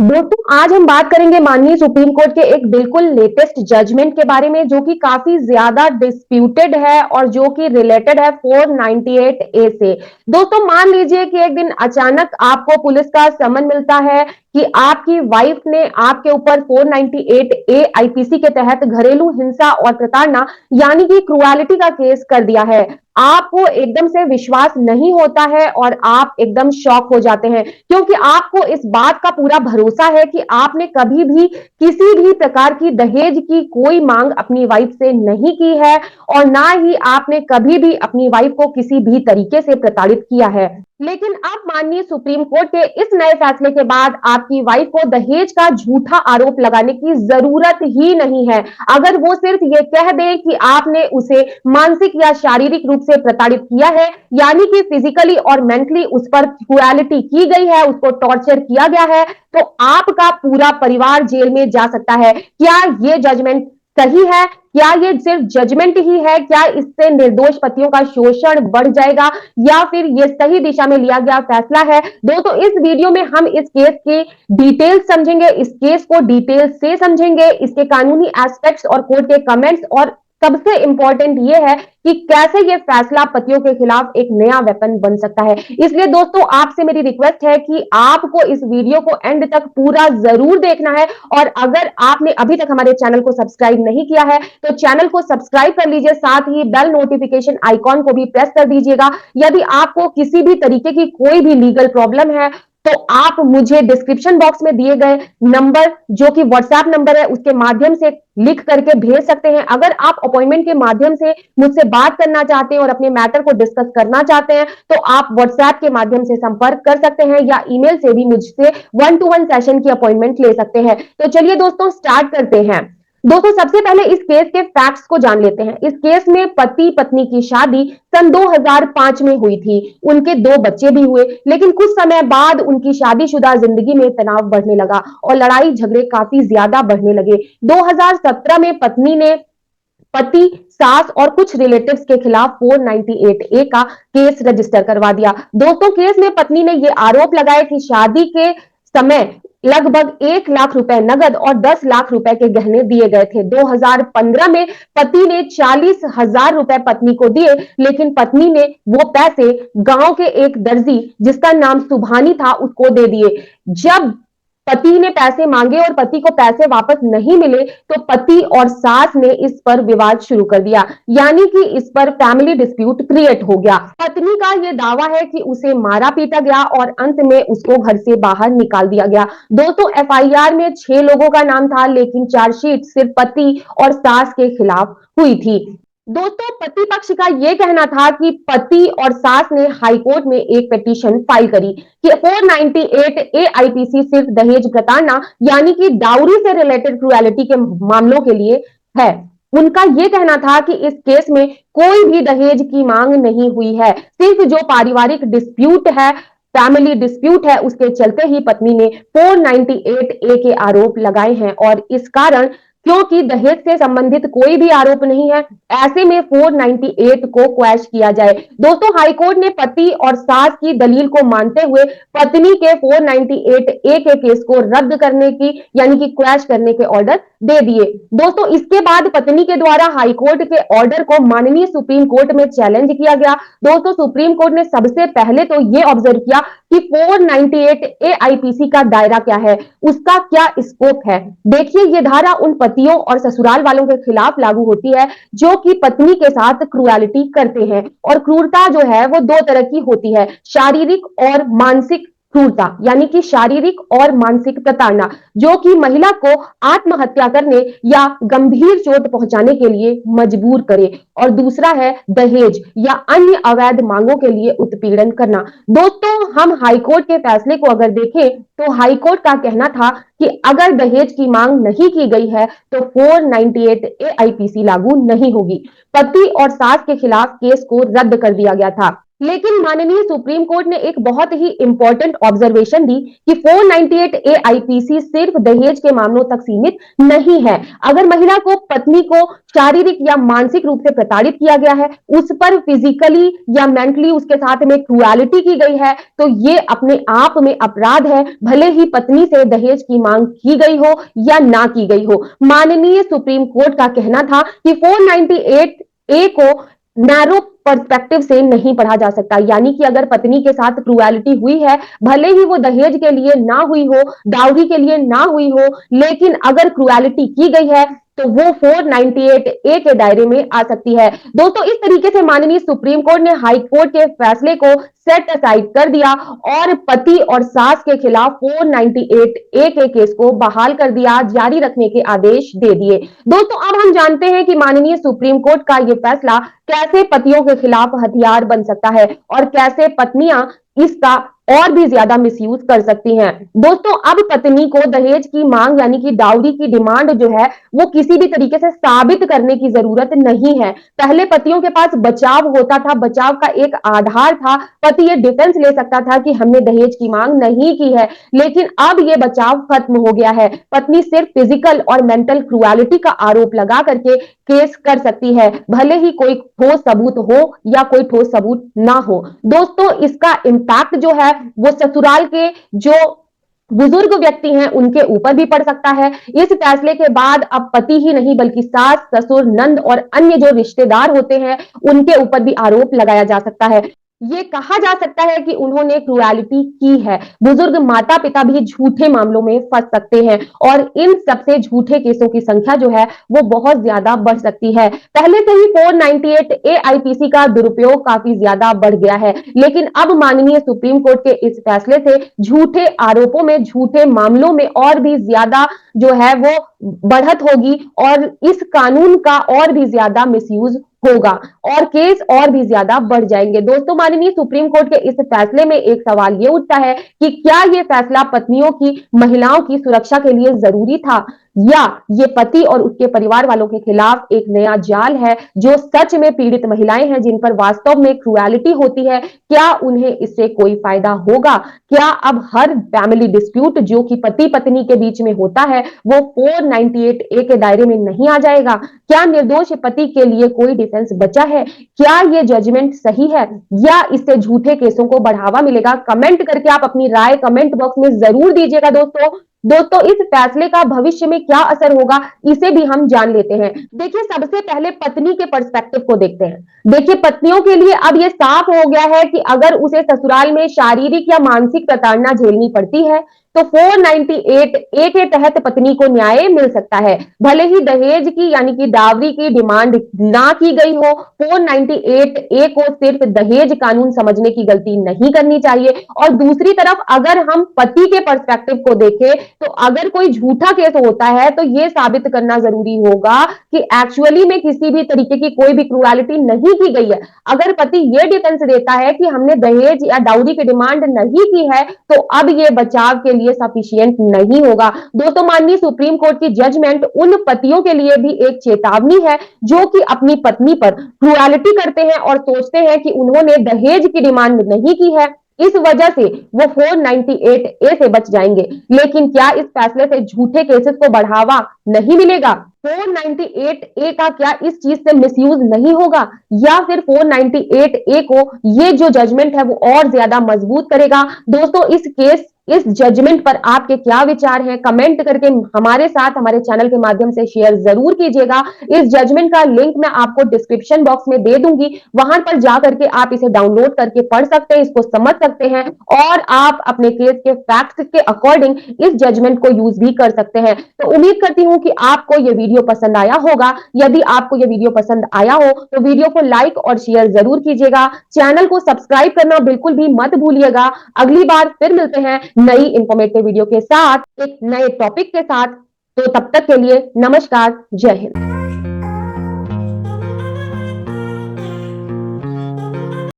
दोस्तों आज हम बात करेंगे माननीय सुप्रीम कोर्ट के एक बिल्कुल लेटेस्ट जजमेंट के बारे में, जो कि काफी ज्यादा डिस्प्यूटेड है और जो कि रिलेटेड है 498 ए से। दोस्तों मान लीजिए कि एक दिन अचानक आपको पुलिस का समन मिलता है कि आपकी वाइफ ने आपके ऊपर 498 ए आईपीसी के तहत घरेलू हिंसा और प्रताड़ना यानी कि क्रुएलिटी का केस कर दिया है। आपको एकदम से विश्वास नहीं होता है और आप एकदम शॉक हो जाते हैं, क्योंकि आपको इस बात का पूरा भरोसा है कि आपने कभी भी किसी भी प्रकार की दहेज की कोई मांग अपनी वाइफ से नहीं की है और ना ही आपने कभी भी अपनी वाइफ को किसी भी तरीके से प्रताड़ित किया है। लेकिन अब माननीय सुप्रीम कोर्ट के इस नए फैसले के बाद आपकी वाइफ को दहेज का झूठा आरोप लगाने की जरूरत ही नहीं है। अगर वो सिर्फ ये कह दे कि आपने उसे मानसिक या शारीरिक रूप से प्रताड़ित किया है, यानी कि फिजिकली और मेंटली उस पर क्रुएलिटी की गई है, उसको टॉर्चर किया गया है, तो आपका पूरा परिवार जेल में जा सकता है। क्या ये जजमेंट सही है? क्या ये सिर्फ जजमेंट ही है? क्या इससे निर्दोष पतियों का शोषण बढ़ जाएगा या फिर ये सही दिशा में लिया गया फैसला है? दोस्तों इस वीडियो में हम इस केस की डिटेल्स समझेंगे, इस केस को डिटेल से समझेंगे, इसके कानूनी एस्पेक्ट्स और कोर्ट के कमेंट्स, और सबसे इंपॉर्टेंट ये है कि कैसे ये फैसला पतियों के खिलाफ एक नया वेपन बन सकता है। इसलिए दोस्तों आपसे मेरी रिक्वेस्ट है कि आपको इस वीडियो को एंड तक पूरा जरूर देखना है, और अगर आपने अभी तक हमारे चैनल को सब्सक्राइब नहीं किया है तो चैनल को सब्सक्राइब कर लीजिए, साथ ही बेल नोटिफिकेशन आइकॉन को भी प्रेस कर दीजिएगा। यदि आपको किसी भी तरीके की कोई भी लीगल प्रॉब्लम है तो आप मुझे डिस्क्रिप्शन बॉक्स में दिए गए नंबर, जो कि व्हाट्सएप नंबर है, उसके माध्यम से लिख करके भेज सकते हैं। अगर आप अपॉइंटमेंट के माध्यम से मुझसे बात करना चाहते हैं और अपने मैटर को डिस्कस करना चाहते हैं तो आप व्हाट्सएप के माध्यम से संपर्क कर सकते हैं या ईमेल से भी मुझसे 1-to-1 सेशन की अपॉइंटमेंट ले सकते हैं। तो चलिए दोस्तों स्टार्ट करते हैं। दोस्तों सबसे पहले इस केस के फैक्ट्स को जान लेते हैं। इस केस में पति पत्नी की शादी सन 2005 में हुई थी। उनके 2 बच्चे भी हुए, लेकिन कुछ समय बाद उनकी शादीशुदा जिंदगी में तनाव बढ़ने लगा और लड़ाई झगड़े काफी ज्यादा बढ़ने लगे। 2017 में पत्नी ने पति, सास और कुछ रिलेटिव्स के खिलाफ 498 ए का केस रजिस्टर करवा दिया। दोस्तों केस में पत्नी ने यह आरोप लगाया कि शादी के समय लगभग 1 लाख रुपए नगद और 10 लाख रुपए के गहने दिए गए थे। 2015 में पति ने 40,000 रुपए पत्नी को दिए, लेकिन पत्नी ने वो पैसे गांव के एक दर्जी जिसका नाम सुभानी था उसको दे दिए। जब पति ने पैसे मांगे और पति को पैसे वापस नहीं मिले तो पति और सास ने इस पर विवाद शुरू कर दिया, यानी कि इस पर फैमिली डिस्प्यूट क्रिएट हो गया। पत्नी का यह दावा है कि उसे मारा पीटा गया और अंत में उसको घर से बाहर निकाल दिया गया। दोस्तों एफआईआर में 6 लोगों का नाम था, लेकिन चार्जशीट सिर्फ पति और सास के खिलाफ हुई थी। दोस्तों पति पक्ष का यह कहना था कि पति और सास ने हाईकोर्ट में एक पिटीशन फाइल करी कि 498 ए आईपीसी सिर्फ दहेज प्रताड़ना यानी कि डाउरी से रिलेटेड क्रुएलिटी के मामलों के लिए है। उनका यह कहना था कि इस केस में कोई भी दहेज की मांग नहीं हुई है, सिर्फ जो पारिवारिक डिस्प्यूट है, फैमिली डिस्प्यूट है, उसके चलते ही पत्नी ने 498 ए के आरोप लगाए हैं। और इस कारण, क्योंकि दहेज से संबंधित कोई भी आरोप नहीं है, ऐसे में 498 को क्वैश किया जाए। दोस्तों हाईकोर्ट ने पति और सास की दलील को मानते हुए पत्नी के 498 ए के केस को रद्द करने की यानी कि क्वैश करने के ऑर्डर दे दिए। दोस्तों इसके बाद पत्नी के द्वारा हाईकोर्ट के ऑर्डर को माननीय सुप्रीम कोर्ट में चैलेंज किया गया। दोस्तों सुप्रीम कोर्ट ने सबसे पहले तो यह ऑब्जर्व किया कि 498 ए आईपीसी का दायरा क्या है, उसका क्या स्कोप है। देखिए ये धारा उन पतियों और ससुराल वालों के खिलाफ लागू होती है जो कि पत्नी के साथ क्रुएलिटी करते हैं। और क्रूरता जो है वो 2 तरह की होती है, शारीरिक और मानसिक क्रूरता, यानी कि शारीरिक और मानसिक प्रताड़ना जो कि महिला को आत्महत्या करने या गंभीर चोट पहुंचाने के लिए मजबूर करे। और दूसरा है दहेज या अन्य अवैध मांगों के लिए उत्पीड़न करना। दोस्तों हम हाईकोर्ट के फैसले को अगर देखें तो हाईकोर्ट का कहना था कि अगर दहेज की मांग नहीं की गई है तो 498 ए आईपीसी लागू नहीं होगी। पति और सास के खिलाफ केस को रद्द कर दिया गया था। लेकिन माननीय सुप्रीम कोर्ट ने एक बहुत ही इंपॉर्टेंट ऑब्जर्वेशन दी कि 498 ए आईपीसी सिर्फ दहेज के मामलों तक सीमित नहीं है। अगर महिला को पत्नी को शारीरिक या मानसिक रूप से प्रताड़ित किया गया है, उस पर फिजिकली या मेंटली उसके साथ में क्रूएलिटी की गई है, तो ये अपने आप में अपराध है, भले ही पत्नी से दहेज की मांग की गई हो या ना की गई हो। माननीय सुप्रीम कोर्ट का कहना था कि 498 ए को नैरो पर्सपेक्टिव से नहीं पढ़ा जा सकता, यानी कि अगर पत्नी के साथ क्रूएलिटी हुई है, भले ही वो दहेज के लिए ना हुई हो, डाउरी के लिए ना हुई हो, लेकिन अगर क्रूएलिटी की गई है तो वो 498 ए के दायरे में आ सकती है। दोस्तों, इस तरीके से माननीय सुप्रीम कोर्ट ने हाई कोर्ट के फैसले को सेट असाइड कर दिया और पति और सास के खिलाफ 498 ए के केस को बहाल कर दिया, जारी रखने के आदेश दे दिए। दोस्तों, अब हम जानते हैं कि माननीय सुप्रीम कोर्ट का यह फैसला कैसे पतियों के खिलाफ हथियार बन सकता है और कैसे पत्नियां इसका और भी ज्यादा मिसयूज कर सकती हैं। दोस्तों, अब पत्नी को दहेज की मांग यानी कि डाउरी की डिमांड जो है वो किसी भी तरीके से साबित करने की जरूरत नहीं है। पहले पतियों के पास बचाव होता था, बचाव का एक आधार था, पति ये डिफेंस ले सकता था कि हमने दहेज की मांग नहीं की है, लेकिन अब ये बचाव खत्म हो गया है। पत्नी सिर्फ फिजिकल और मेंटल क्रूएलिटी का आरोप लगा करके केस कर सकती है, भले ही कोई ठोस सबूत हो या कोई ठोस सबूत ना हो। दोस्तों, इसका इंपैक्ट जो है वो ससुराल के जो बुजुर्ग व्यक्ति हैं उनके ऊपर भी पड़ सकता है। इस फैसले के बाद अब पति ही नहीं बल्कि सास, ससुर, नंद और अन्य जो रिश्तेदार होते हैं उनके ऊपर भी आरोप लगाया जा सकता है। ये कहा जा सकता है कि उन्होंने क्रूएलिटी की है। बुजुर्ग माता पिता भी झूठे मामलों में फंस सकते हैं और इन सबसे झूठे केसों की संख्या जो है वो बहुत ज्यादा बढ़ सकती है। पहले से ही 498 ए आईपीसी का दुरुपयोग काफी ज्यादा बढ़ गया है, लेकिन अब माननीय सुप्रीम कोर्ट के इस फैसले से झूठे आरोपों में, झूठे मामलों में और भी ज्यादा जो है वो बढ़त होगी और इस कानून का और भी ज्यादा मिसयूज होगा और केस और भी ज्यादा बढ़ जाएंगे। दोस्तों, माननीय सुप्रीम कोर्ट के इस फैसले में एक सवाल ये उठता है कि क्या ये फैसला पत्नियों की, महिलाओं की सुरक्षा के लिए जरूरी था या ये पति और उसके परिवार वालों के खिलाफ एक नया जाल है। जो सच में पीड़ित महिलाएं हैं, जिन पर वास्तव में क्रूएलिटी होती है, क्या उन्हें इससे कोई फायदा होगा? क्या अब हर फैमिली डिस्प्यूट जो कि पति पत्नी के बीच में होता है वो 498 ए के दायरे में नहीं आ जाएगा? क्या निर्दोष पति के लिए कोई डिफेंस बचा है? क्या ये जजमेंट सही है या इससे झूठे केसों को बढ़ावा मिलेगा? कमेंट करके आप अपनी राय कमेंट बॉक्स में जरूर दीजिएगा। दोस्तों, इस फैसले का भविष्य में क्या असर होगा इसे भी हम जान लेते हैं। देखिए, सबसे पहले पत्नी के पर्सपेक्टिव को देखते हैं। देखिए, पत्नियों के लिए अब यह साफ हो गया है कि अगर उसे ससुराल में शारीरिक या मानसिक प्रताड़ना झेलनी पड़ती है तो 498 ए के तहत पत्नी को न्याय मिल सकता है, भले ही दहेज की यानी कि डावरी की डिमांड ना की गई हो। 498 ए को सिर्फ दहेज कानून समझने की गलती नहीं करनी चाहिए। और दूसरी तरफ अगर हम पति के पर्सपेक्टिव को देखें तो अगर कोई झूठा केस होता है तो यह साबित करना जरूरी होगा कि एक्चुअली में किसी भी तरीके की कोई भी क्रूएलिटी नहीं की गई है। अगर पति ये डिफेंस देता है कि हमने दहेज या डाउरी की डिमांड नहीं की है तो अब ये बचाव के लिए सफिशिएंट नहीं होगा। दोस्तों, माननीय सुप्रीम कोर्ट की जजमेंट उन पतियों के लिए भी एक चेतावनी है जो कि अपनी पत्नी पर क्रूएलिटी करते हैं और सोचते हैं कि उन्होंने दहेज की डिमांड नहीं की है, इस वजह से वो 498 ए से बच जाएंगे। लेकिन क्या इस फैसले से झूठे केसेस को बढ़ावा नहीं मिलेगा? 498 ए का क्या इस चीज से मिसयूज नहीं होगा या फिर 498 ए को ये जो जजमेंट है वो और ज्यादा मजबूत करेगा? दोस्तों, इस जजमेंट पर आपके क्या विचार हैं? कमेंट करके हमारे साथ हमारे चैनल के माध्यम से शेयर जरूर कीजिएगा। इस जजमेंट का लिंक मैं आपको डिस्क्रिप्शन बॉक्स में दे दूंगी, वहां पर जाकर के आप इसे डाउनलोड करके पढ़ सकते हैं, इसको समझ सकते हैं और आप अपने केस के फैक्ट्स के अकॉर्डिंग इस जजमेंट को यूज भी कर सकते हैं। तो उम्मीद करती हूं कि आपको यह वीडियो पसंद आया होगा। यदि आपको यह वीडियो पसंद आया हो तो वीडियो को लाइक और शेयर जरूर कीजिएगा। चैनल को सब्सक्राइब करना बिल्कुल भी मत भूलिएगा। अगली बार फिर मिलते हैं नई इंफॉर्मेटिव वीडियो के साथ, एक नए टॉपिक के साथ। तो तब तक के लिए नमस्कार, जय हिंद।